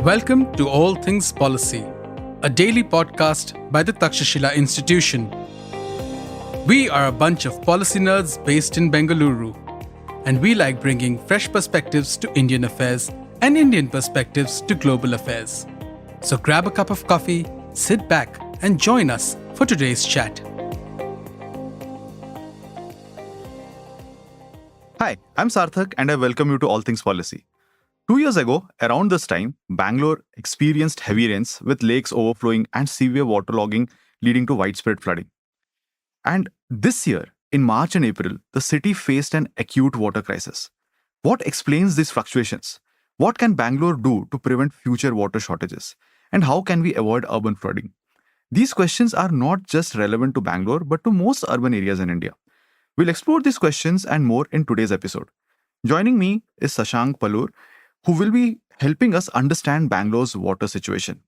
Welcome to All Things Policy, a daily podcast by the Takshashila Institution. We are a bunch of policy nerds based in Bengaluru, and we like bringing fresh perspectives to Indian affairs and Indian perspectives to global affairs. So grab a cup of coffee, sit back, and join us for today's chat. Hi, I'm Sarthak and I welcome you to All Things Policy. 2 years ago, around this time, Bangalore experienced heavy rains with lakes overflowing and severe waterlogging leading to widespread flooding. And this year, in March and April, the city faced an acute water crisis. What explains these fluctuations? What can Bangalore do to prevent future water shortages? And how can we avoid urban flooding? These questions are not just relevant to Bangalore, but to most urban areas in India. We'll explore these questions and more in today's episode. Joining me is Shashank Palur, who will be helping us understand Bangalore's water situation.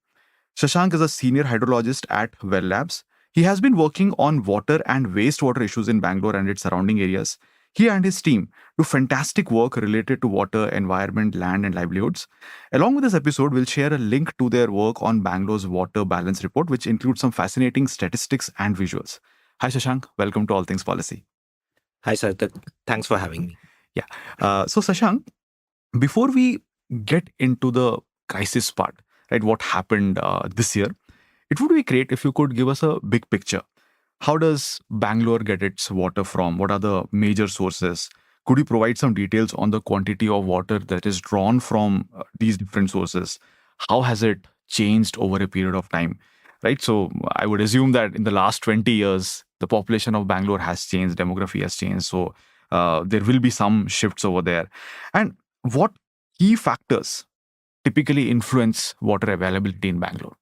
Shashank is a senior hydrologist at Well Labs. He has been working on water and wastewater issues in Bangalore and its surrounding areas. He and his team do fantastic work related to water, environment, land, and livelihoods. Along with this episode, we'll share a link to their work on Bangalore's water balance report, which includes some fascinating statistics and visuals. Hi, Shashank. Welcome to All Things Policy. Hi, Sarthak. Thanks for having me. So, Shashank, before we get into the crisis part, right, what happened this year, it would be great if you could give us a big picture. How does Bangalore get its water from? What are the major sources? Could you provide some details on the quantity of water that is drawn from these different sources? How has it changed over a period of time? Right. So I would assume that in the last 20 years, the population of Bangalore has changed, demography has changed. So there will be some shifts over there. And what key factors typically influence water availability in Bangalore?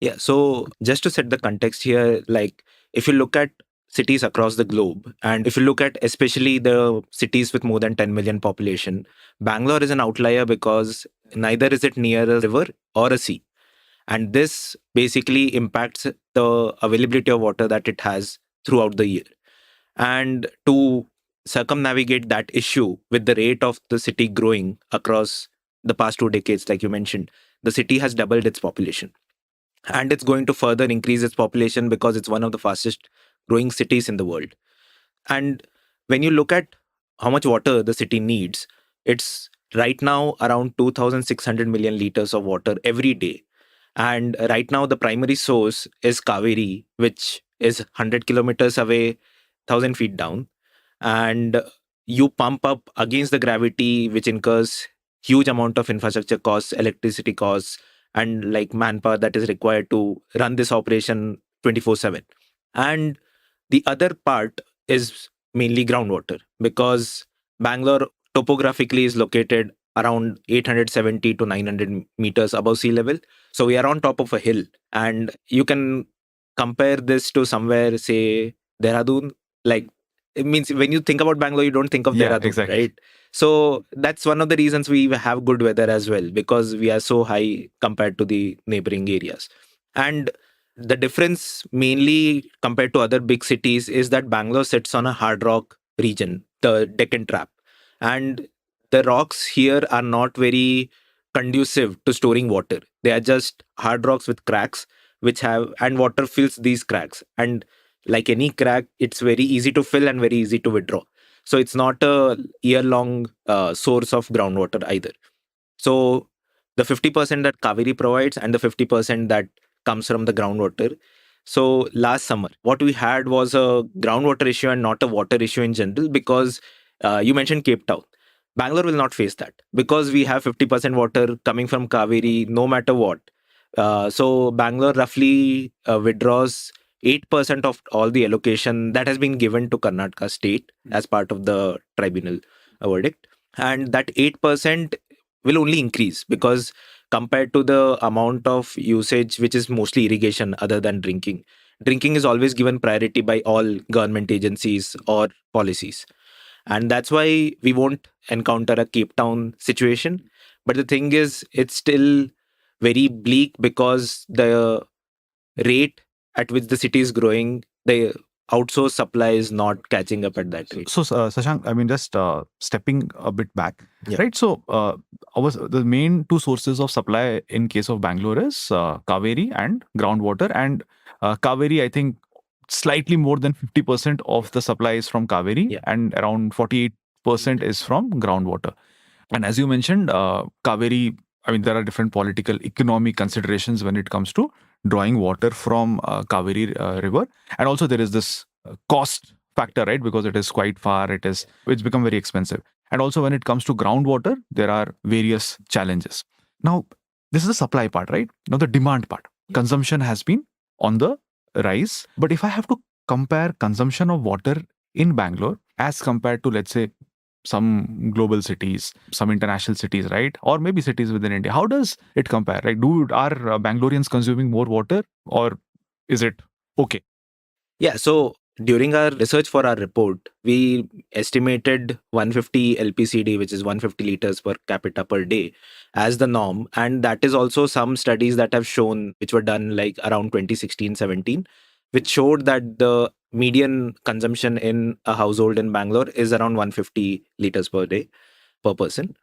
Yeah, so just to set the context here, like if you look at cities across the globe, and if you look at especially the cities with more than 10 million population, Bangalore is an outlier because neither is it near a river or a sea. And this basically impacts the availability of water that it has throughout the year. And to circumnavigate that issue with the rate of the city growing across the past 2 decades, like you mentioned, the city has doubled its population. And it's going to further increase its population because it's one of the fastest growing cities in the world. And when you look at how much water the city needs, it's right now around 2,600 million liters of water every day. And right now, the primary source is Kaveri, which is 100 kilometers away, 1,000 feet down. And you pump up against the gravity, which incurs huge amount of infrastructure costs, electricity costs, and like manpower that is required to run this operation 24/7. And the other part is mainly groundwater because Bangalore topographically is located around 870 to 900 meters above sea level. So we are on top of a hill, and you can compare this to somewhere, say, Dehradun. Like, it means when you think about Bangalore, you don't think of Dehradun, exactly. right? So that's one of the reasons we have good weather as well, because we are so high compared to the neighboring areas. And the difference mainly compared to other big cities is that Bangalore sits on a hard rock region, the Deccan Trap. And the rocks here are not very conducive to storing water. They are just hard rocks with cracks, and water fills these cracks. And like any crack, it's very easy to fill and very easy to withdraw. So it's not a year-long source of groundwater either. So the 50% that Kaveri provides and the 50% that comes from the groundwater. So last summer, what we had was a groundwater issue and not a water issue in general, because you mentioned Cape Town. Bangalore will not face that because we have 50% water coming from Kaveri no matter what. So Bangalore roughly withdraws 8% of all the allocation that has been given to Karnataka state as part of the tribunal verdict. And that 8% will only increase because compared to the amount of usage, which is mostly irrigation other than drinking is always given priority by all government agencies or policies. And that's why we won't encounter a Cape Town situation. But the thing is, it's still very bleak because the rate at which the city is growing, the outsourced supply is not catching up at that rate. So, Shashank, I mean, just stepping a bit back, Yeah. right? So, the main two sources of supply in case of Bangalore is Kaveri and groundwater. And Kaveri, I think, slightly more than 50% of the supply is from Kaveri, Yeah. and around 48% is from groundwater. And as you mentioned, Kaveri, I mean, there are different political, economic considerations when it comes to drawing water from Kaveri river. And also there is this cost factor, right? Because it is quite far, it's become very expensive. And also when it comes to groundwater, there are various challenges. Now, this is the supply part, right? Now the demand part. Consumption has been on the rise. But if I have to compare consumption of water in Bangalore as compared to, let's say, some global cities, some international cities, right? Or maybe cities within India. How does it compare? Like, are Bangaloreans consuming more water, or is it okay? Yeah, so during our research for our report, we estimated 150 LPCD, which is 150 liters per capita per day, as the norm. And that is also some studies that have shown, which were done like around 2016-17, which showed that the median consumption in a household in Bangalore is around 150 liters per day per person.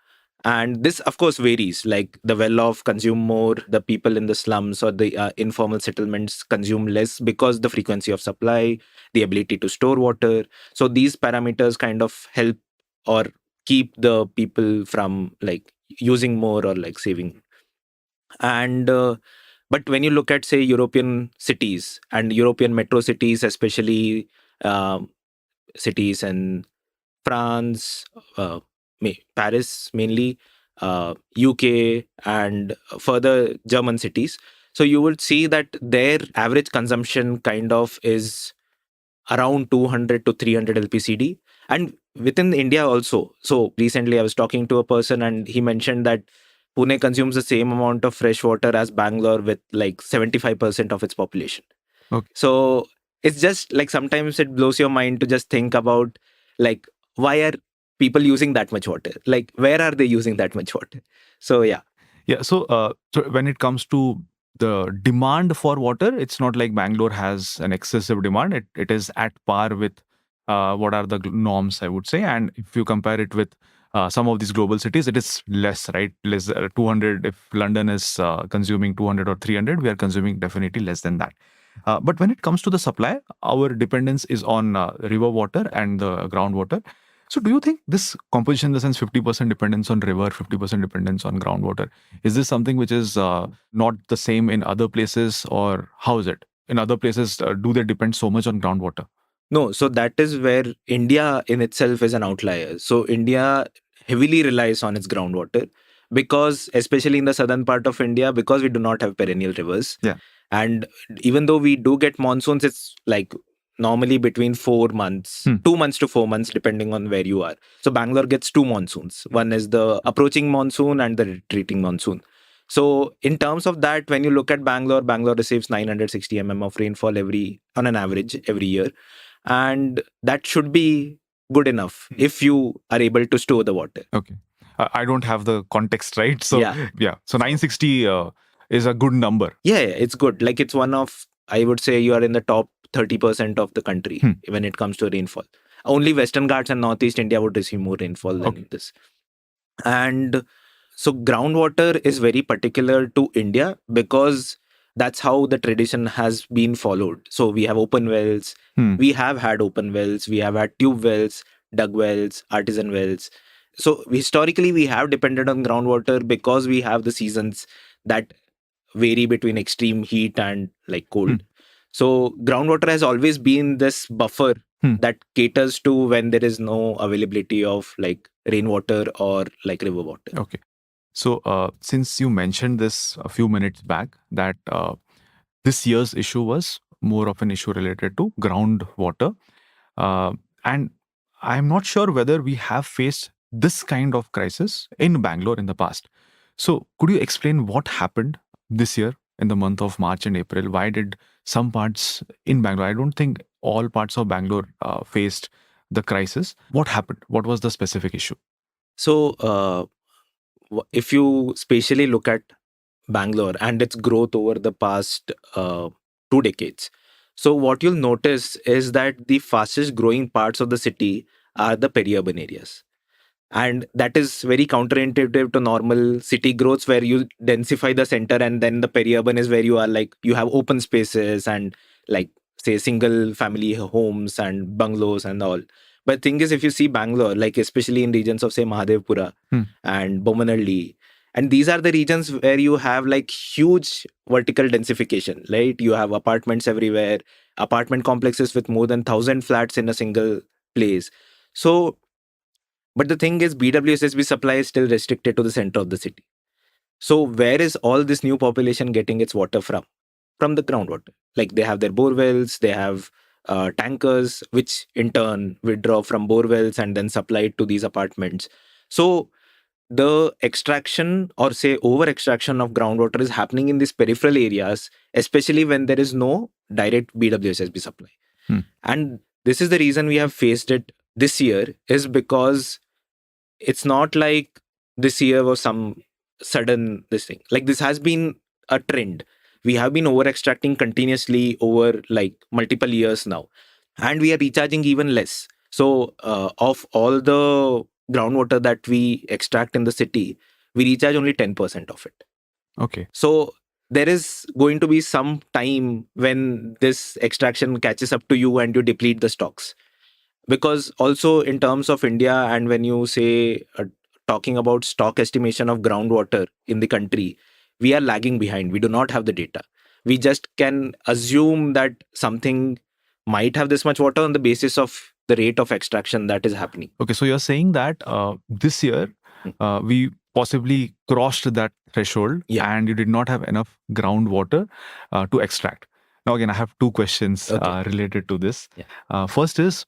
And this, of course, varies. Like the well-off consume more, the people in the slums or the informal settlements consume less because the frequency of supply, the ability to store water. So these parameters kind of help or keep the people from like using more or like saving. And but when you look at, say, European cities and European metro cities, especially um cities in France, Paris mainly, UK, and further German cities. So you would see that their average consumption kind of is around 200 to 300 LPCD. And within India also. So recently I was talking to a person and he mentioned that Pune consumes the same amount of fresh water as Bangalore with like 75% of its population. Okay. So it's just like sometimes it blows your mind to just think about like why are people using that much water? Like where are they using that much water? So yeah. Yeah. So when it comes to the demand for water, it's not like Bangalore has an excessive demand. It is at par with what are the norms, I would say. And if you compare it with some of these global cities, it is less, right? Less 200. If London is consuming 200 or 300, we are consuming definitely less than that. But when it comes to the supply, our dependence is on river water and the groundwater. So do you think this composition, in the sense 50% dependence on river, 50% dependence on groundwater, is this something which is not the same in other places, or how is it? In other places, do they depend so much on groundwater? No, so that is where India in itself is an outlier. So India heavily relies on its groundwater because, especially in the southern part of India, because we do not have perennial rivers. Yeah. And even though we do get monsoons, it's like normally between 4 months, 2 months to 4 months, depending on where you are. So Bangalore gets two monsoons. One is the approaching monsoon and the retreating monsoon. So in terms of that, when you look at Bangalore, Bangalore receives 960 of rainfall on an average every year. And that should be good enough if you are able to store the water. Okay. I don't have the context, right? So, Yeah. So 960 is a good number. Yeah, it's good. Like it's one of, I would say you are in the top 30% of the country when it comes to rainfall. Only Western Ghats and Northeast India would receive more rainfall than this. And so groundwater is very particular to India because that's how the tradition has been followed. So we have open wells, we have had open wells, we have had tube wells, dug wells, artisan wells. So historically, we have depended on groundwater because we have the seasons that vary between extreme heat and like cold. So groundwater has always been this buffer that caters to when there is no availability of like rainwater or like river water. Okay. So since you mentioned this a few minutes back, that this year's issue was more of an issue related to groundwater. And I'm not sure whether we have faced this kind of crisis in Bangalore in the past. So could you explain what happened this year in the month of March and April? Why did some parts in Bangalore, I don't think all parts of Bangalore faced the crisis. What happened? What was the specific issue? So if you spatially look at Bangalore and its growth over the past 2 decades, So what you'll notice is that the fastest growing parts of the city are the peri-urban areas. And that is very counterintuitive to normal city growths where you densify the center, and then the peri-urban is where you are like, you have open spaces and like say single family homes and bungalows and all. But thing is, if you see Bangalore, like especially in regions of say Mahadevpura Hmm. and Bomanalli, and these are the regions where you have like huge vertical densification, right? You have apartments everywhere, apartment complexes with more than 1,000 flats in a single place. So but the thing is, BWSSB supply is still restricted to the center of the city. So where is all this new population getting its water from? From the groundwater. Like they have their bore wells, they have tankers, which in turn withdraw from bore wells and then supply it to these apartments. So the extraction or say over extraction of groundwater is happening in these peripheral areas, especially when there is no direct BWSSB supply. Hmm. And this is the reason we have faced it this year, is because it's not like this year was some sudden this thing. Like this has been a trend. We have been over extracting continuously over like multiple years now, and we are recharging even less. So of all the groundwater that we extract in the city, we recharge only 10% of it. Okay. So there is going to be some time when this extraction catches up to you and you deplete the stocks. Because also in terms of India, and when you say talking about stock estimation of groundwater in the country, we are lagging behind. We do not have the data. We just can assume that something might have this much water on the basis of the rate of extraction that is happening. Okay, so you're saying that this year we possibly crossed that threshold, Yeah. and you did not have enough groundwater to extract. Now, again, I have two questions Okay. related to this. Yeah. First is,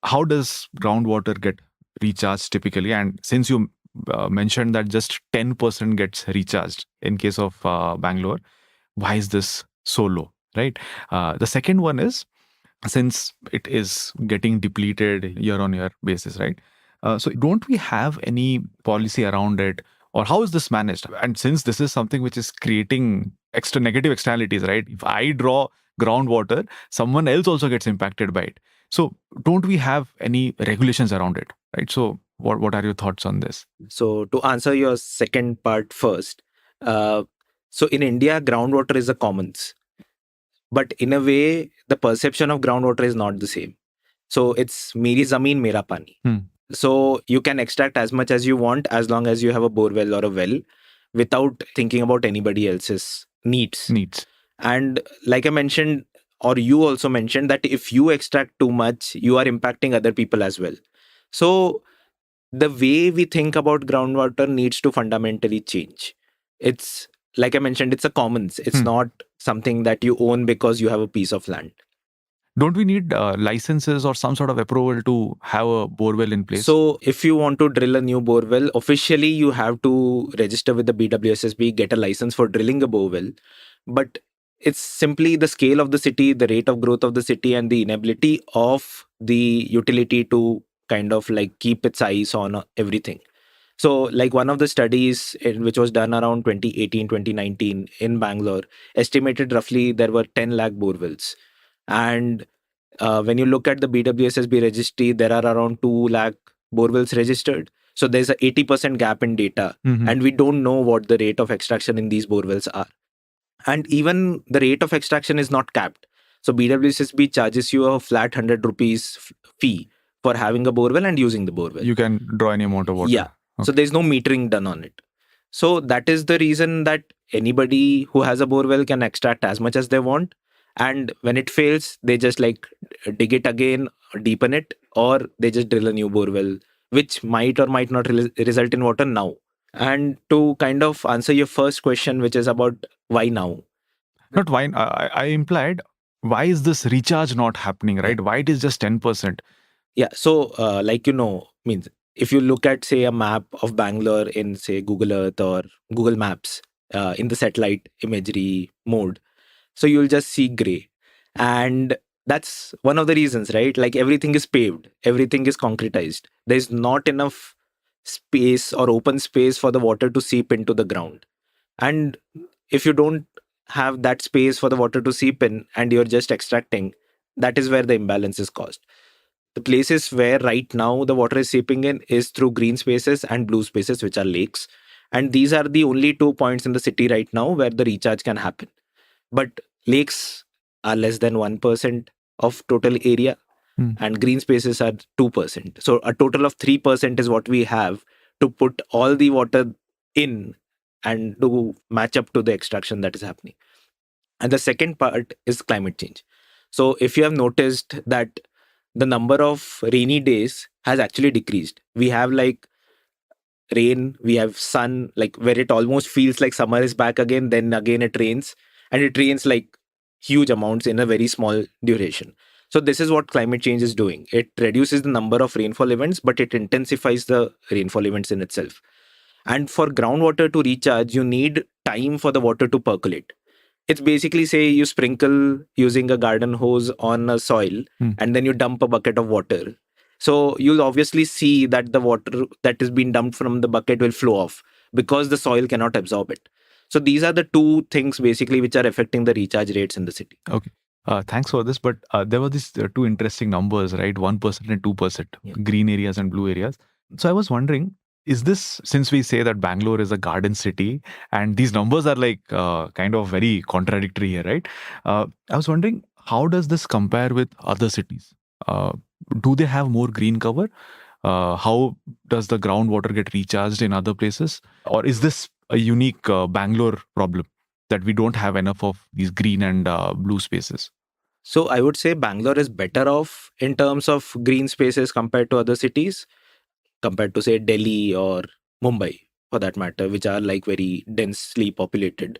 how does groundwater get recharged typically? And since you mentioned that just 10% gets recharged in case of Bangalore, why is this so low, right? The second one is, since it is getting depleted year on year basis, right? So don't we have any policy around it, or how is this managed? And since this is something which is creating extra negative externalities, right? If I draw groundwater, someone else also gets impacted by it. So don't we have any regulations around it, right? So what are your thoughts on this? So to answer your second part first, so in India, groundwater is a commons, but in a way, the perception of groundwater is not the same. So it's meri zameen, mera pani. Hmm. So you can extract as much as you want as long as you have a bore well or a well, without thinking about anybody else's needs. And like I mentioned, or you also mentioned, that if you extract too much, you are impacting other people as well. So the way we think about groundwater needs to fundamentally change. It's like I mentioned, it's a commons. It's not something that you own because you have a piece of land. Don't we need licenses or some sort of approval to have a borewell in place? So if you want to drill a new borewell, officially you have to register with the BWSSB, get a license for drilling a borewell. But it's simply the scale of the city, the rate of growth of the city, and the inability of the utility to kind of like keep its eyes on everything. So like one of the studies which was done around 2018, 2019 in Bangalore estimated roughly there were 10 lakh borewells. And when you look at the BWSSB registry, there are around 2 lakh borewells registered. So there's a 80% gap in data, and we don't know what the rate of extraction in these borewells are. And even the rate of extraction is not capped. So BWSSB charges you a flat 100 rupees fee for having a borewell and using the borewell. You can draw any amount of water. Yeah. So there's no metering done on it. So that is the reason that anybody who has a borewell can extract as much as they want. And when it fails, they just like dig it again, or deepen it, or they just drill a new borewell, which might or might not result in water now. And to kind of answer your first question, which is about why now? Not why. I implied, why is this recharge not happening, right? Why it is just 10%? Yeah. So, means if you look at, say, a map of Bangalore in, say, Google Earth or Google Maps in the satellite imagery mode, so you'll just see gray. And that's one of the reasons, right? Like everything is paved, everything is concretized. There's not enough space or open space for the water to seep into the ground. And if you don't have that space for the water to seep in and you're just extracting, that is where the imbalance is caused. The places where right now the water is seeping in is through green spaces and blue spaces, which are lakes. And these are the only 2 points in the city right now where the recharge can happen. But lakes are less than 1% of total area, and green spaces are 2%. So a total of 3% is what we have to put all the water in and to match up to the extraction that is happening. And the second part is climate change. So if you have noticed that the number of rainy days has actually decreased. We have like rain, we have sun, like where it almost feels like summer is back again, then again it rains, and it rains like huge amounts in a very small duration. So this is what climate change is doing. It reduces the number of rainfall events, but it intensifies the rainfall events in itself. And for groundwater to recharge, you need time for the water to percolate. It's basically say you sprinkle using a garden hose on a soil and then you dump a bucket of water. So you'll obviously see that the water that is being dumped from the bucket will flow off because the soil cannot absorb it. So these are the two things basically which are affecting the recharge rates in the city. Okay. Thanks for this. But there were these two interesting numbers, right? 1% and 2%, green areas and blue areas. So I was wondering, is this, since we say that Bangalore is a garden city and these numbers are like kind of very contradictory here, right? I was wondering, how does this compare with other cities? Do they have more green cover? How does the groundwater get recharged in other places? Or is this a unique Bangalore problem, that we don't have enough of these green and blue spaces? So I would say Bangalore is better off in terms of green spaces compared to other cities, compared to say Delhi or Mumbai for that matter, which are like very densely populated.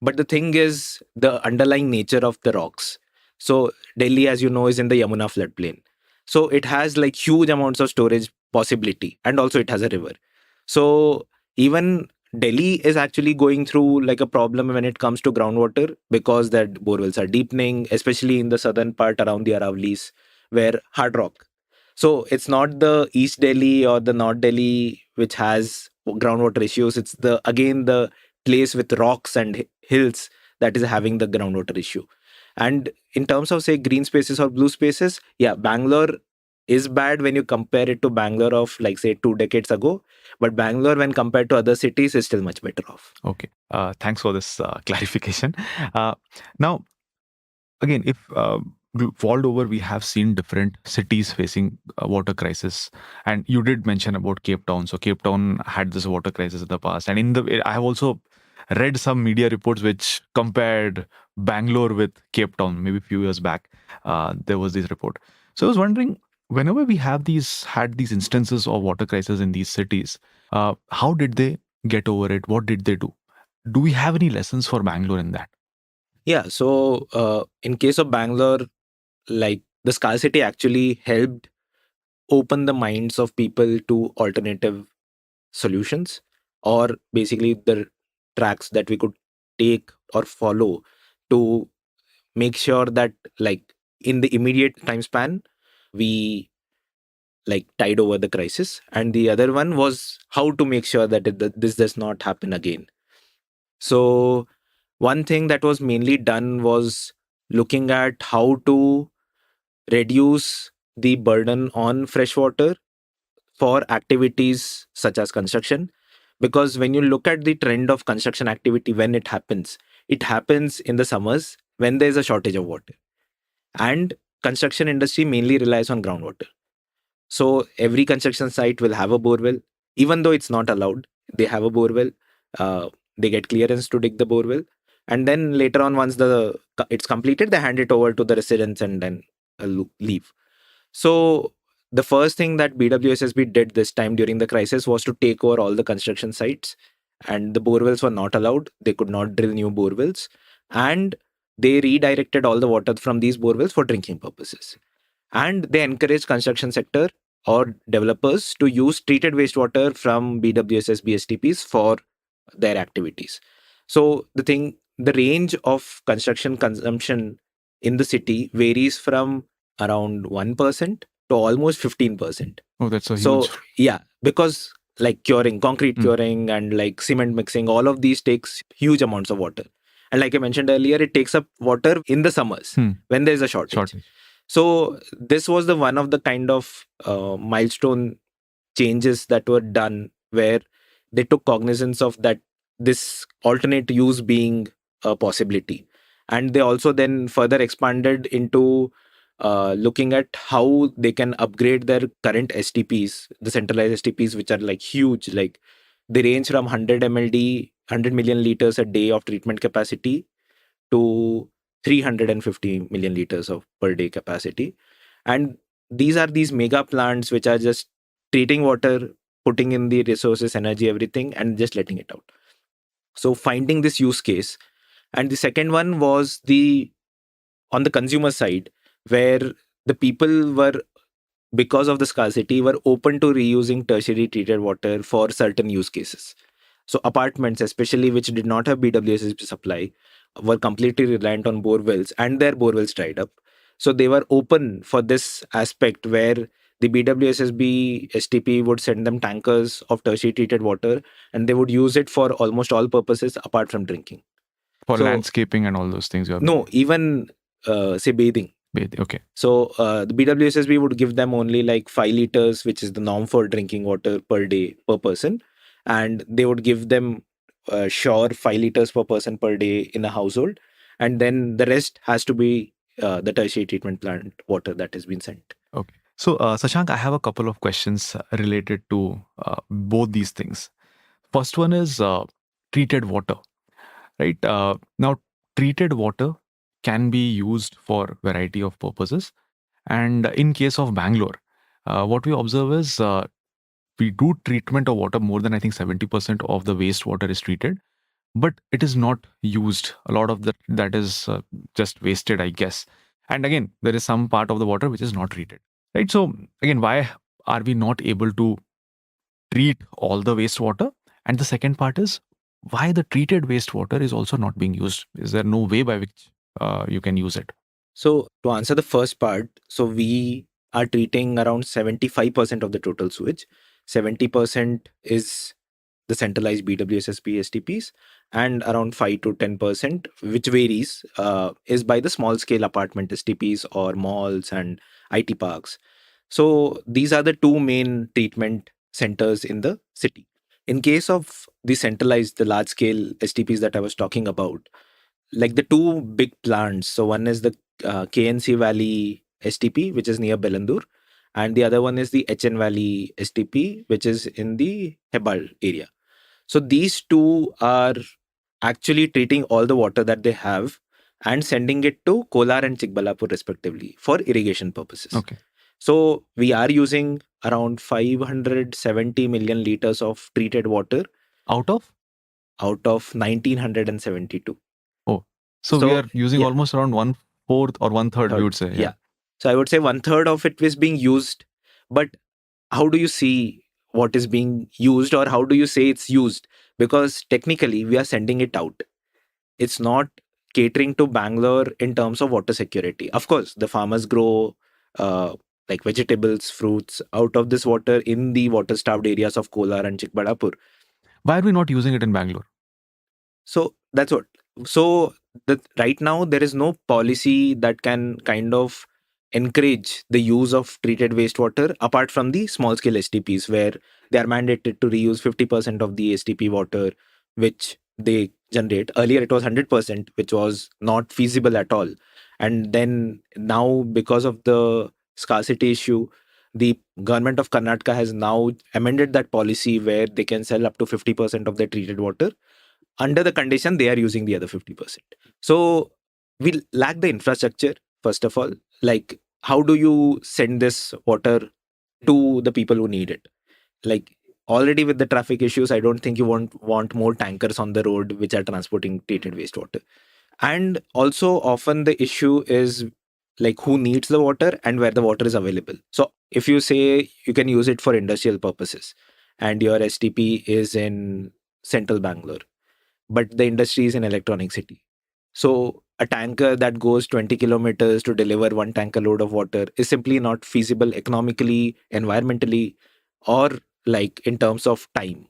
But the thing is the underlying nature of the rocks. So Delhi, as you know, is in the Yamuna floodplain. So it has like huge amounts of storage possibility, and also it has a river. So even Delhi is actually going through like a problem when it comes to groundwater because that borewells are deepening, especially in the southern part around the Aravali's, where hard rock. So it's not the East Delhi or the North Delhi which has groundwater issues. It's the place with rocks and hills that is having the groundwater issue. And in terms of say green spaces or blue spaces, yeah, Bangalore is bad when you compare it to Bangalore of like say 2 decades ago. But Bangalore, when compared to other cities, is still much better off. Okay. Thanks for this clarification. Now, again, if world over, we have seen different cities facing water crisis, and you did mention about Cape Town. So Cape Town had this water crisis in the past, and I have also read some media reports which compared Bangalore with Cape Town. Maybe a few years back, there was this report. So I was wondering, whenever we had these instances of water crisis in these cities, how did they get over it? What did they do? Do we have any lessons for Bangalore in that? Yeah. So in case of Bangalore, like the scarcity actually helped open the minds of people to alternative solutions, or basically the tracks that we could take or follow to make sure that like in the immediate time span we like tide over the crisis, and the other one was how to make sure that this does not happen again. So one thing that was mainly done was looking at how to reduce the burden on freshwater for activities such as construction. Because when you look at the trend of construction activity, when it happens in the summers when there is a shortage of water. And construction industry mainly relies on groundwater. So every construction site will have a borewell, even though it's not allowed. They have a borewell. They get clearance to dig the borewell, and then later on, once it's completed, they hand it over to the residents and then leave. So the first thing that BWSSB did this time during the crisis was to take over all the construction sites, and the borewells were not allowed. They could not drill new borewells, and they redirected all the water from these borewells for drinking purposes. And they encouraged construction sector or developers to use treated wastewater from BWSSB STPs for their activities. So the range of construction consumption in the city varies from around 1% to almost 15%. Oh, that's a huge. So yeah, because like concrete curing and like cement mixing, all of these takes huge amounts of water. And like I mentioned earlier, it takes up water in the summers when there's a shortage. So this was the one of the kind of milestone changes that were done where they took cognizance of that this alternate use being a possibility. And they also then further expanded into looking at how they can upgrade their current STPs, the centralized STPs, which are like huge. Like they range from 100 MLD, 100 million liters a day of treatment capacity to 350 million liters of per day capacity. And these are these mega plants which are just treating water, putting in the resources, energy, everything, and just letting it out. So finding this use case. And the second one was the on the consumer side, where the people were, because of the scarcity, were open to reusing tertiary treated water for certain use cases. So apartments, especially which did not have BWSSB supply, were completely reliant on bore wells, and their bore wells dried up. So they were open for this aspect where the BWSSB STP would send them tankers of tertiary treated water, and they would use it for almost all purposes apart from drinking. For So- landscaping and all those things. No, even say bathing. Okay. So the BWSSB would give them only like 5 liters, which is the norm for drinking water per day per person. And they would give them sure 5 liters per person per day in a household. And then the rest has to be the tertiary treatment plant water that has been sent. Okay. So, Shashank, I have a couple of questions related to both these things. First one is treated water, right? Now, treated water can be used for variety of purposes. And in case of Bangalore, what we observe is we do treatment of water. More than I think 70% of the wastewater is treated, but it is not used. A lot of that is just wasted, I guess. And again, there is some part of the water which is not treated, right? So again, why are we not able to treat all the wastewater? And the second part is why the treated wastewater is also not being used. Is there no way by which you can use it? So to answer the first part, so we are treating around 75% of the total sewage. 70% is the centralized BWSSP STPs, and around 5 to 10%, which varies, is by the small scale apartment STPs or malls and IT parks. So these are the two main treatment centers in the city. In case of the centralized, the large scale STPs that I was talking about, like the two big plants. So one is the KNC Valley STP, which is near Belandur, and the other one is the HN Valley STP, which is in the Hebal area. So these two are actually treating all the water that they have and sending it to Kolar and Chikbalapur respectively for irrigation purposes. Okay. So we are using around 570 million liters of treated water Out of? out of 1972. So we So, are using yeah. almost around 1/4 or 1/3, we would say. Yeah. So I would say 1/3 of it is being used. But how do you see what is being used, or how do you say it's used? Because technically we are sending it out. It's not catering to Bangalore in terms of water security. Of course, the farmers grow like vegetables, fruits out of this water in the water starved areas of Kolar and Chikbalapur. Why are we not using it in Bangalore? So that's what. So right now there is no policy that can kind of encourage the use of treated wastewater apart from the small scale STPs, where they are mandated to reuse 50% of the STP water which they generate. Earlier it was 100%, which was not feasible at all. And then now, because of the scarcity issue, the government of Karnataka has now amended that policy where they can sell up to 50% of their treated water under the condition they are using the other 50%. So we lack the infrastructure, first of all. Like, how do you send this water to the people who need it? Like, already with the traffic issues, I don't think you want more tankers on the road which are transporting treated wastewater. And also, often the issue is like who needs the water and where the water is available. So if you say you can use it for industrial purposes and your STP is in central Bangalore, but the industry is in electronic city. So a tanker that goes 20 kilometers to deliver one tanker load of water is simply not feasible economically, environmentally, or like in terms of time,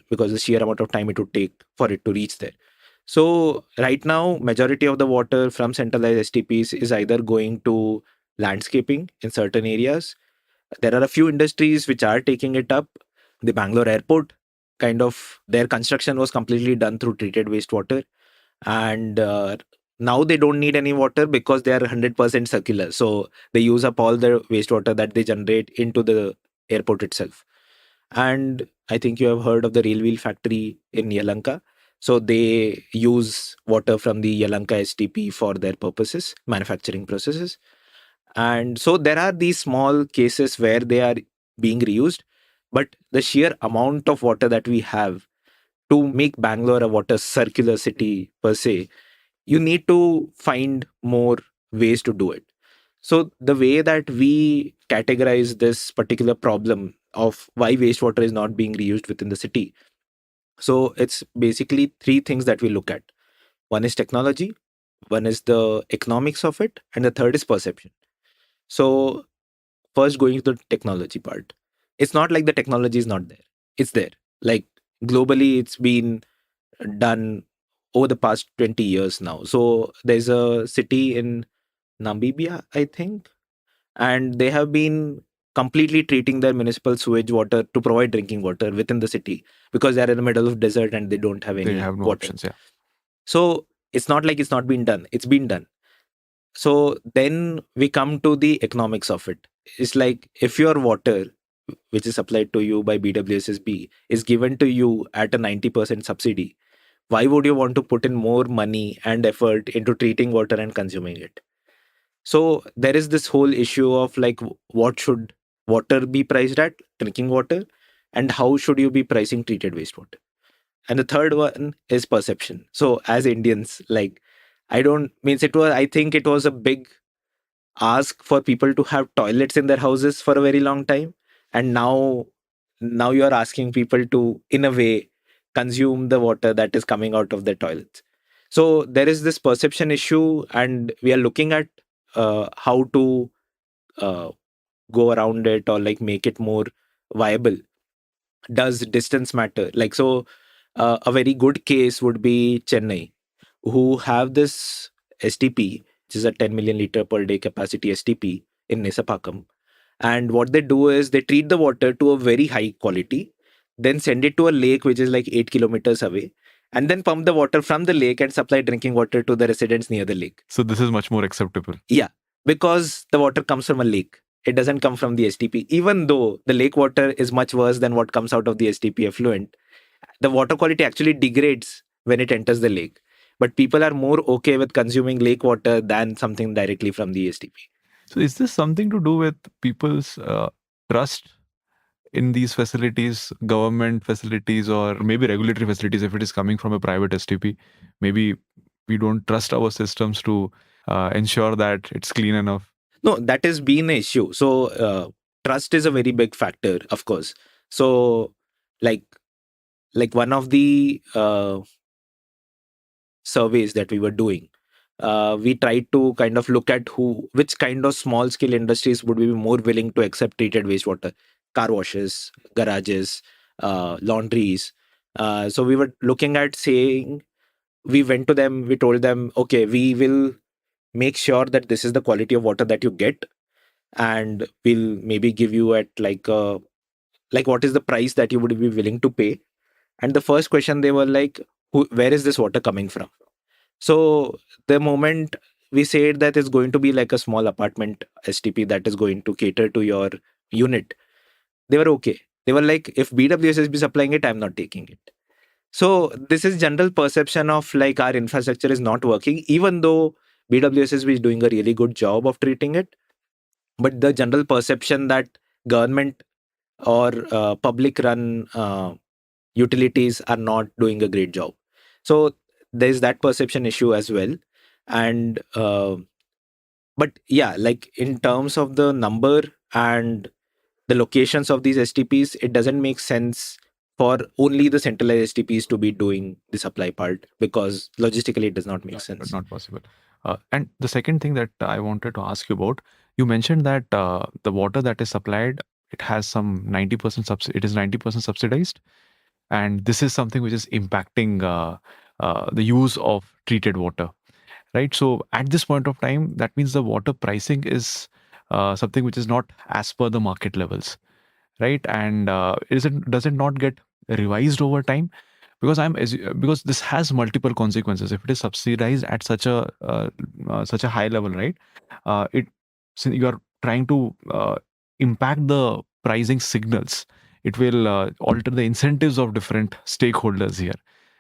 because the sheer amount of time it would take for it to reach there. So right now, majority of the water from centralized STPs is either going to landscaping in certain areas. There are a few industries which are taking it up. The Bangalore airport, kind of their construction was completely done through treated wastewater. And now they don't need any water because they are 100% circular. So they use up all the wastewater that they generate into the airport itself. And I think you have heard of the rail wheel factory in Yalanka. So they use water from the Yalanka STP for their purposes, manufacturing processes. And so there are these small cases where they are being reused, but the sheer amount of water that we have to make Bangalore a water circular city per se, you need to find more ways to do it. So the way that we categorize this particular problem of why wastewater is not being reused within the city. So it's basically three things that we look at. One is technology, one is the economics of it, and the third is perception. So first going to the technology part. It's not like the technology is not there. It's there. Like globally, it's been done over the past 20 years now. So there's a city in Namibia, I think, and they have been completely treating their municipal sewage water to provide drinking water within the city because they're in the middle of desert and they don't have any They have no water. options. Yeah. So it's not like it's not been done. It's been done. So then we come to the economics of it. It's like if your water, which is supplied to you by BWSSB, is given to you at a 90% subsidy, why would you want to put in more money and effort into treating water and consuming it? So there is this whole issue of like what should water be priced at, drinking water, and how should you be pricing treated wastewater? And the third one is perception. So as Indians, like I think it was a big ask for people to have toilets in their houses for a very long time. And now you are asking people to, in a way, consume the water that is coming out of the toilets. So there is this perception issue, and we are looking at how to uh, go around it or like make it more viable. Does distance matter? Like so, a very good case would be Chennai, who have this STP, which is a 10 million liter per day capacity STP in Nesapakam. And what they do is they treat the water to a very high quality, then send it to a lake which is like 8 kilometers away, and then pump the water from the lake and supply drinking water to the residents near the lake. So this is much more acceptable. Yeah, because the water comes from a lake. It doesn't come from the STP. Even though the lake water is much worse than what comes out of the STP effluent, the water quality actually degrades when it enters the lake. But people are more okay with consuming lake water than something directly from the STP. So is this something to do with people's trust in these facilities, government facilities, or maybe regulatory facilities? If it is coming from a private STP, maybe we don't trust our systems to ensure that it's clean enough. No, that has been an issue. So trust is a very big factor, of course. So like one of the surveys that we were doing, we tried to kind of look at which kind of small scale industries would be more willing to accept treated wastewater, car washes, garages, laundries. So we were looking at saying, we went to them, we told them, okay, we will make sure that this is the quality of water that you get, and we'll maybe give you at like what is the price that you would be willing to pay. And the first question they were like, where is this water coming from? So the moment we said that it's going to be like a small apartment STP that is going to cater to your unit, they were okay. They were like, if BWSS is supplying it, I'm not taking it. So this is general perception of like our infrastructure is not working, even though BWSSB is doing a really good job of treating it. But the general perception that government or public run utilities are not doing a great job. So there's that perception issue as well. And but yeah, like in terms of the number and the locations of these STPs, it doesn't make sense for only the centralized STPs to be doing the supply part, because logistically it does not make sense. Not possible. And the second thing that I wanted to ask you about, you mentioned that the water that is supplied, it has some 90% it is 90% subsidized, and this is something which is impacting the use of treated water, right? So at this point of time, that means the water pricing is something which is not as per the market levels, right? And does it not get revised over time? Because this has multiple consequences. If it is subsidized at such a high level, right? It Since you are trying to impact the pricing signals, it will alter the incentives of different stakeholders here.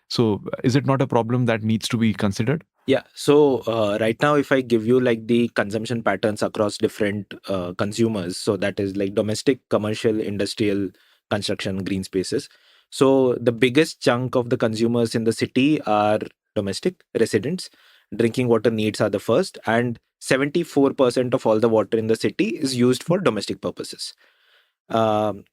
So is it not a problem that needs to be considered? Yeah. So right now, if I give you like the consumption patterns across different consumers, so that is like domestic, commercial, industrial, construction, green spaces. So the biggest chunk of the consumers in the city are domestic residents. Drinking water needs are the first, and 74% of all the water in the city is used for domestic purposes. Um,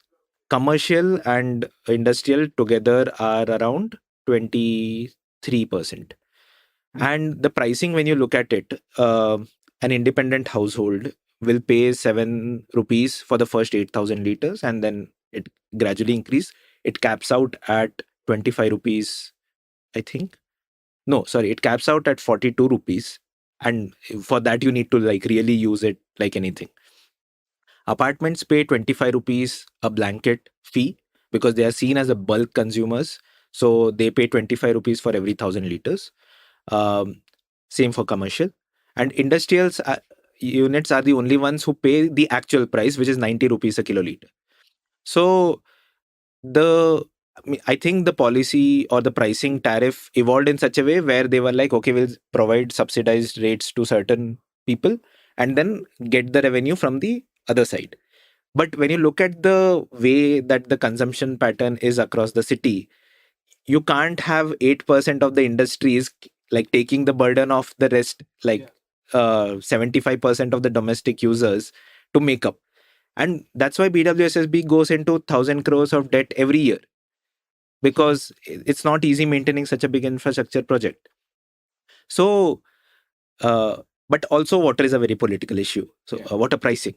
Commercial and industrial together are around 23%. And the pricing, when you look at it, an independent household will pay 7 rupees for the first 8,000 liters, and then it gradually increase. It caps out at 25 rupees, I think. No, sorry, it caps out at 42 rupees. And for that, you need to like really use it like anything. Apartments pay 25 rupees a blanket fee because they are seen as a bulk consumers. So they pay 25 rupees for every 1,000 liters. Um, Same for commercial. And industrials units are the only ones who pay the actual price, which is 90 rupees a kiloliter. So the I think the policy or the pricing tariff evolved in such a way where they were like, okay, we'll provide subsidized rates to certain people and then get the revenue from the other side. But when you look at the way that the consumption pattern is across the city, you can't have 8% of the industries like taking the burden of the rest, like 75% of the domestic users to make up. And that's why BWSSB goes into 1,000 crores of debt every year, because it's not easy maintaining such a big infrastructure project. So, but also water is a very political issue. So, water pricing.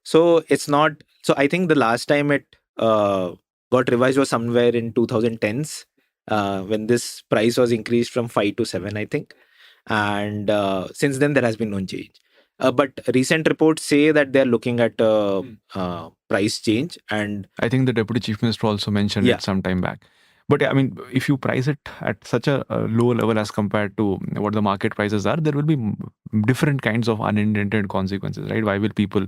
So it's not. So I think the last time it got revised was somewhere in 2010s, when this price was increased from 5 to 7, I think. And since then there has been no change. But recent reports say that they're looking at price change, and I think the Deputy Chief Minister also mentioned Yeah. it some time back. But I mean, if you price it at such a low level as compared to what the market prices are, there will be different kinds of unintended consequences, right? Why will people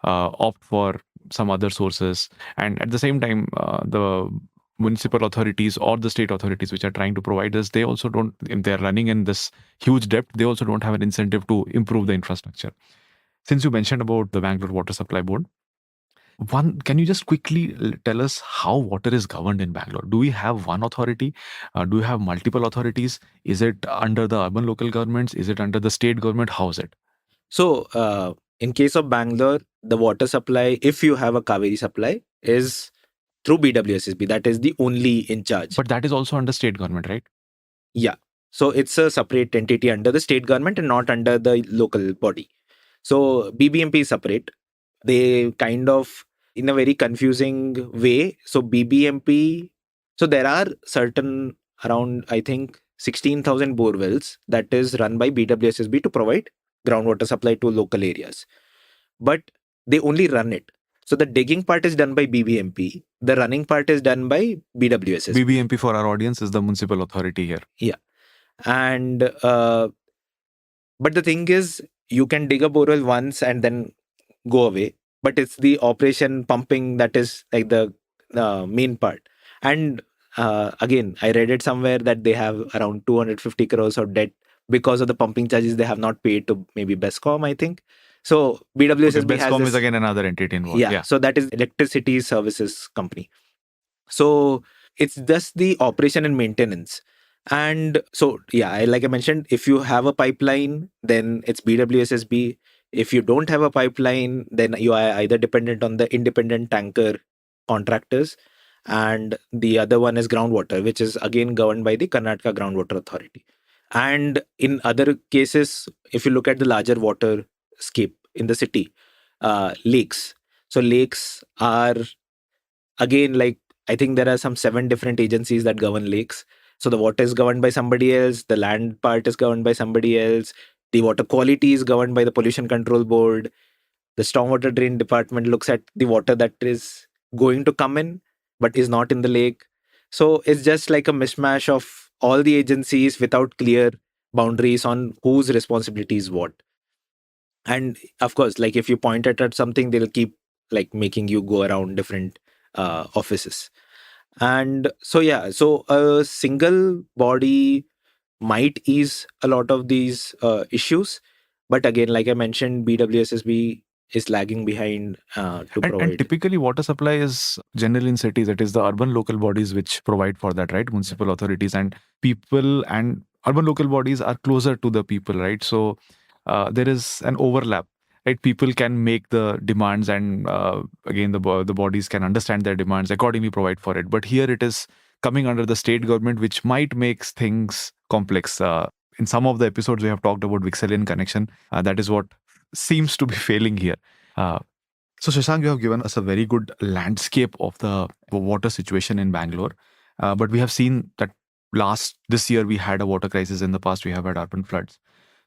opt for some other sources? And at the same time, the municipal authorities or the state authorities which are trying to provide this, they also don't, if they're running in this huge debt, they also don't have an incentive to improve the infrastructure. Since you mentioned about the Bangalore Water Supply Board, can you just quickly tell us how water is governed in Bangalore? Do we have one authority? Do we have multiple authorities? Is it under the urban local governments? Is it under the state government? How is it? so in case of Bangalore, the water supply, if you have a Kaveri supply, is through BWSSB. That is the only in charge. But that is also under state government, right? Yeah. So it's a separate entity under the state government and not under the local body. So BBMP is separate. They kind of, in a very confusing way. So BBMP, so there are certain around, I think, 16,000 bore wells that is run by BWSSB to provide groundwater supply to local areas. But they only run it. So the digging part is done by BBMP. The running part is done by BWSSB. BBMP, for our audience, is the municipal authority here. Yeah. And but the thing is, you can dig a borewell once and then go away, but it's the operation pumping that is like the main part. And again, I read it somewhere that they have around 250 crores of debt because of the pumping charges they have not paid to maybe Bescom, I think. So BWSSB has Bescom this, is again another entity involved. yeah, so that is electricity services company. So it's just the operation and maintenance. And so, yeah, like I mentioned, if you have a pipeline, then it's BWSSB. If you don't have a pipeline, then you are either dependent on the independent tanker contractors, and the other one is groundwater, which is again governed by the Karnataka Groundwater Authority. And in other cases, if you look at the larger water scape in the city, lakes. So lakes are again, like, I think there are some 7 different agencies that govern lakes. So the water is governed by somebody else, the land part is governed by somebody else, the water quality is governed by the pollution control board, the stormwater drain department looks at the water that is going to come in but is not in the lake. So it's just like a mishmash of all the agencies without clear boundaries on whose responsibility is what. And of course, like if you point at something, they'll keep like making you go around different offices. And so yeah, so a single body might ease a lot of these issues, but again, like I mentioned, BWSSB is lagging behind to And provide. typically, water supply is generally in cities. It is the urban local bodies which provide for that, right? Municipal authorities and people, and urban local bodies are closer to the people, right? So there is an overlap, right? People can make the demands, and again, the bodies can understand their demands, accordingly provide for it. But here it is coming under the state government, which might make things complex. In some of the episodes, we have talked about Vixelian connection. That is what seems to be failing here. Uh, So, Shashank, you have given us a very good landscape of the water situation in Bangalore. But we have seen that this year we had a water crisis. In the past, we have had urban floods.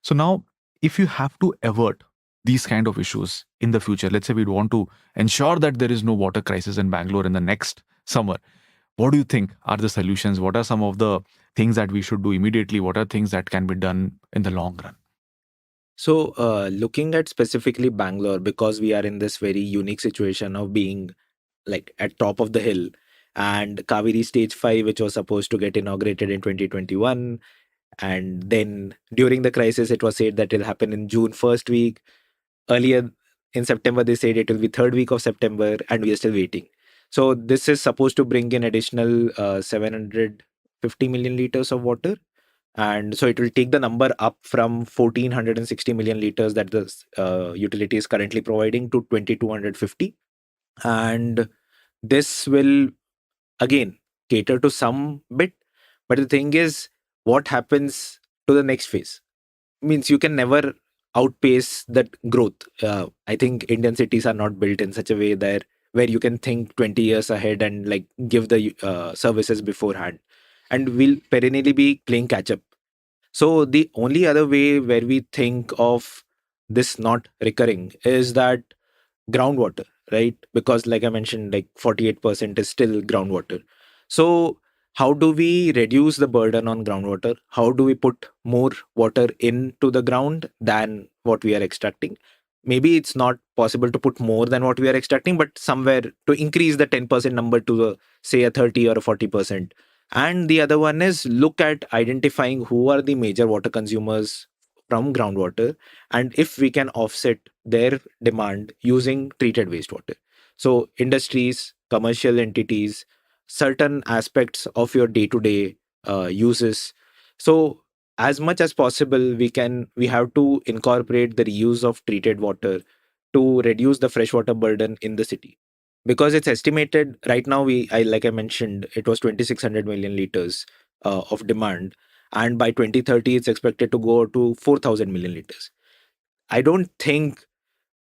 So now, if you have to avert these kind of issues in the future, let's say we want to ensure that there is no water crisis in Bangalore in the next summer, what do you think are the solutions? What are some of the things that we should do immediately? What are things that can be done in the long run? So, looking at specifically Bangalore, because we are in this very unique situation of being like at top of the hill, and Kaveri Stage 5, which was supposed to get inaugurated in 2021, and then during the crisis, it was said that it'll happen in June first week. Earlier in September, they said it will be third week of September, and we are still waiting. So this is supposed to bring in additional 750 million liters of water, and so it will take the number up from 1460 million liters that the utility is currently providing to 2250. And this will again cater to some bit, but the thing is, what happens to the next phase? Means you can never outpace that growth. I think Indian cities are not built in such a way that where you can think 20 years ahead and like give the services beforehand, and we'll perennially be playing catch up. So the only other way where we think of this not recurring is that groundwater, right? Because like I mentioned, like 48% is still groundwater. So how do we reduce the burden on groundwater? How do we put more water into the ground than what we are extracting? Maybe it's not possible to put more than what we are extracting, but somewhere to increase the 10% number to say a 30 or a 40%. And the other one is look at identifying who are the major water consumers from groundwater, and if we can offset their demand using treated wastewater. So, industries, commercial entities, certain aspects of your day to day uses. So, as much as possible, we have to incorporate the reuse of treated water to reduce the freshwater burden in the city, because it's estimated right now, I like I mentioned, it was 2600 million liters of demand, and by 2030 it's expected to go to 4000 million liters. I don't think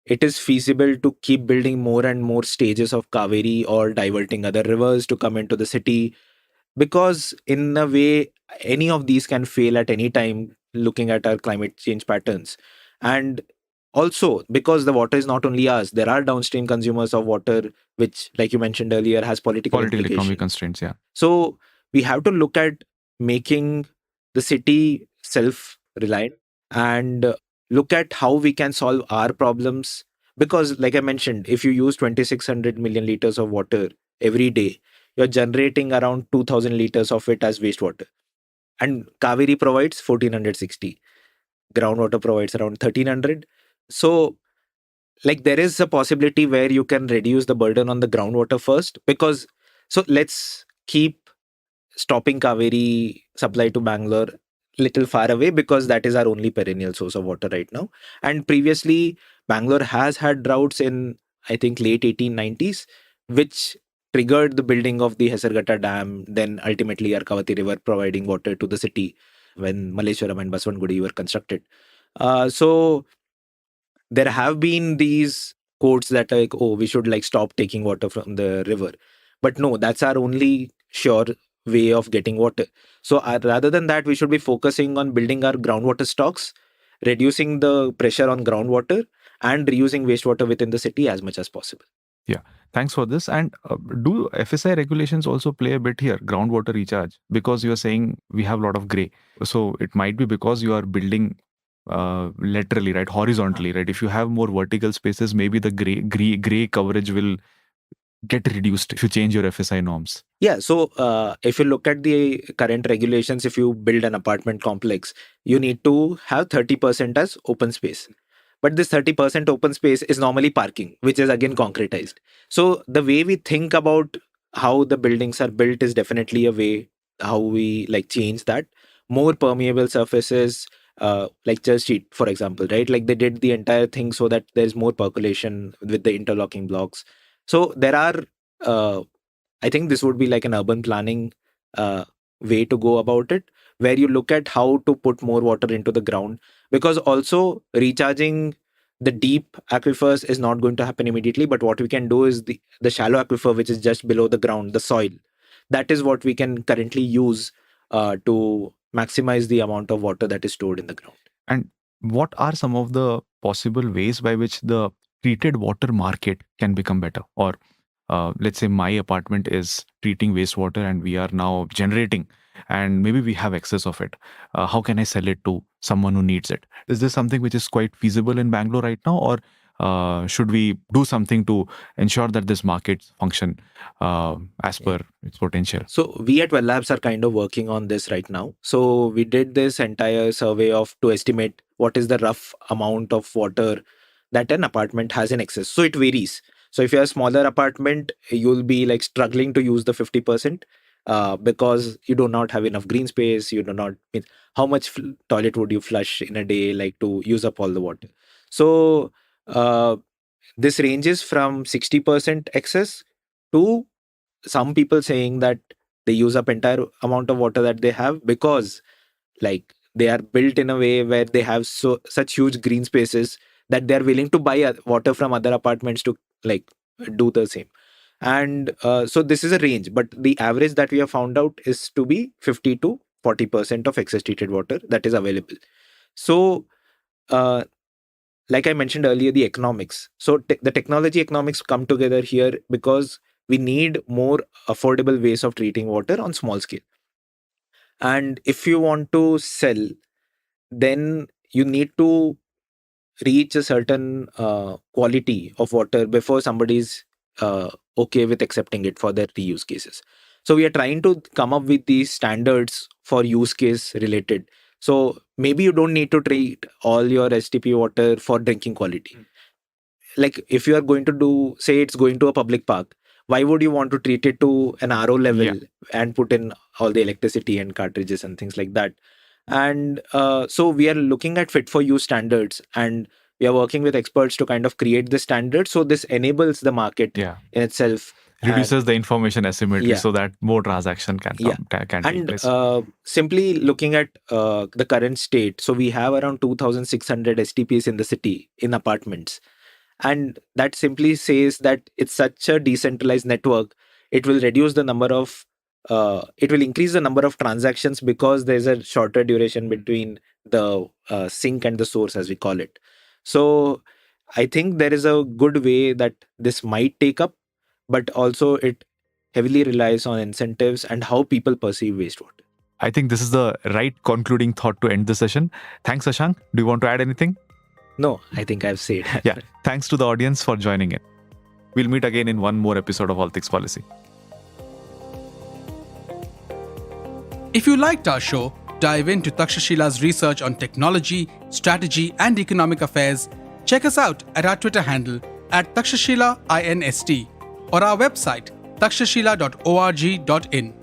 it is feasible to keep building more and more stages of Kaveri or diverting other rivers to come into the city, because in a way any of these can fail at any time, looking at our climate change patterns. And also because the water is not only ours, there are downstream consumers of water, which like you mentioned earlier has political Political economic implications. constraints, yeah. So we have to look at making the city self reliant, and look at how we can solve our problems. Because, like I mentioned, if you use 2600 million liters of water every day, you're generating around 2000 liters of it as wastewater. And Kaveri provides 1460, groundwater provides around 1300. So, like, there is a possibility where you can reduce the burden on the groundwater first. Because, so let's keep stopping Kaveri supply to Bangalore little far away, because that is our only perennial source of water right now. And previously, Bangalore has had droughts in, I think, late 1890s, which triggered the building of the Hesarghatta Dam, then ultimately Arkavati River providing water to the city when Malleshwaram and Baswangudi were constructed. So there have been these quotes that like, oh, we should like stop taking water from the river. But no, that's our only sure way of getting water. So rather than that, we should be focusing on building our groundwater stocks, reducing the pressure on groundwater, and reusing wastewater within the city as much as possible. Yeah, thanks for this. And do FSI regulations also play a bit here, groundwater recharge? Because you are saying we have a lot of gray. So it might be because you are building laterally, right, horizontally, right? If you have more vertical spaces, maybe the gray coverage will get reduced if you change your FSI norms. Yeah, so if you look at the current regulations, if you build an apartment complex, you need to have 30% as open space. But this 30% open space is normally parking, which is again concretized. So the way we think about how the buildings are built is definitely a way how we like change that. More permeable surfaces, like Church Street, for example, right? Like they did the entire thing so that there's more percolation with the interlocking blocks. So there are, I think this would be like an urban planning way to go about it, where you look at how to put more water into the ground, because also recharging the deep aquifers is not going to happen immediately. But what we can do is the shallow aquifer, which is just below the ground, the soil, that is what we can currently use to maximize the amount of water that is stored in the ground. And what are some of the possible ways by which the treated water market can become better? Or let's say my apartment is treating wastewater and we are now generating, and maybe we have excess of it. How can I sell it to someone who needs it? Is this something which is quite feasible in Bangalore right now, or should we do something to ensure that this market function as per its potential? So we at Well Labs are kind of working on this right now. So we did this entire survey to estimate what is the rough amount of water that an apartment has in excess. So it varies. So if you're a smaller apartment, you'll be like struggling to use the 50%. Because you do not have enough green space. You do not mean how much toilet would you flush in a day, like to use up all the water. So this ranges from 60% excess to some people saying that they use up entire amount of water that they have, because like they are built in a way where they have such huge green spaces that they are willing to buy water from other apartments to like do the same. And so this is a range, but the average that we have found out is to be 50 to 40% of excess treated water that is available. So like I mentioned earlier, the economics. So the technology economics come together here, because we need more affordable ways of treating water on small scale. And if you want to sell, then you need to reach a certain quality of water before somebody's okay with accepting it for their reuse cases. So we are trying to come up with these standards for use case related. So maybe you don't need to treat all your STP water for drinking quality. Like if you are going to do, say it's going to a public park, why would you want to treat it to an RO level and put in all the electricity and cartridges and things like that? And so we are looking at fit for use standards, and we are working with experts to kind of create the standard. So this enables the market in itself. Reduces the information asymmetry so that more transaction can take place. Simply looking at the current state, so we have around 2,600 STPs in the city in apartments. And that simply says that it's such a decentralized network. It will reduce the number of it will increase the number of transactions, because there's a shorter duration between the sink and the source, as we call it. So I think there is a good way that this might take up, but also it heavily relies on incentives and how people perceive wastewater. I think this is the right concluding thought to end the session. Thanks, Shashank. Do you want to add anything? No, I think I've said. Yeah. Thanks to the audience for joining in. We'll meet again in one more episode of All Things Policy. If you liked our show, dive into Takshashila's research on technology, strategy, and economic affairs. Check us out at our Twitter handle @Takshashila INST or our website takshashila.org.in.